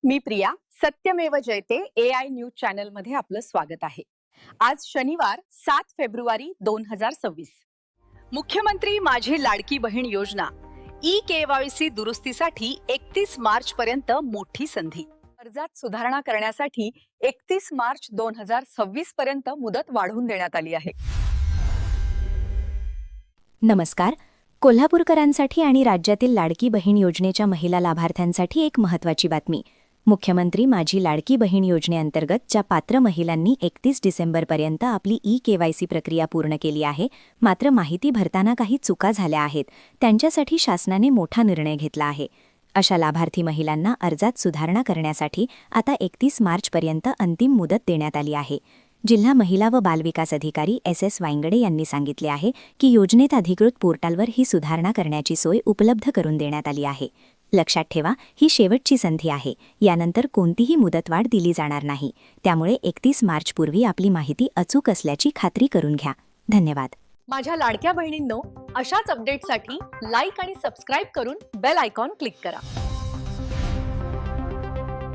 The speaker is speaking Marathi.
मी प्रिया. सत्यमेव जयते AI न्यूज चॅनल मध्ये आपलं स्वागत आहे. आज शनिवार 7 फेब्रुवारी 2026. मुख्यमंत्री माझी लाडकी बहीण योजना KYC दुरुस्तीसाठी 31 मार्च पर्यंत मोठी संधी. कर्जात सुधारणा करण्यासाठी 31 मार्च 2026 पर्यंत मुदत वाढवून देण्यात आली आहे. नमस्कार. कोल्हापूरकरांसाठी आणि राज्यातील लाडकी बहीण योजनेच्या महिला लाभार्थ्यांसाठी एक महत्त्वाची बातमी. मुख्यमंत्री माझी लाडकी बहीण योजनेअंतर्गत ज्या पात्र महिलांनी 31 डिसेंबरपर्यंत आपली KYC प्रक्रिया पूर्ण केली आहे, मात्र माहिती भरताना काही चुका झाल्या आहेत, त्यांच्यासाठी शासनाने मोठा निर्णय घेतला आहे. अशा लाभार्थी महिलांना अर्जात सुधारणा करण्यासाठी आता 31 मार्चपर्यंत अंतिम मुदत देण्यात आली आहे. जिल्हा महिला व बालविकास अधिकारी SS वायंगडे यांनी सांगितले आहे की योजनेत अधिकृत पोर्टलवर ही सुधारणा करण्याची सोय उपलब्ध करून देण्यात आली आहे. लक्षात ठेवा, ही शेवटची संधी आहे. यानंतर कोणतीही मुदतवाढ दिली जाणार नाही. त्यामुळे 31 मार्चपूर्वी आपली माहिती अचूक असल्याची खात्री करून घ्या. धन्यवाद. माझ्या लाडक्या बहिणींनो, अशाच अपडेटसाठी लाईक आणि सबस्क्राईब करून बेल आयकॉन क्लिक करा.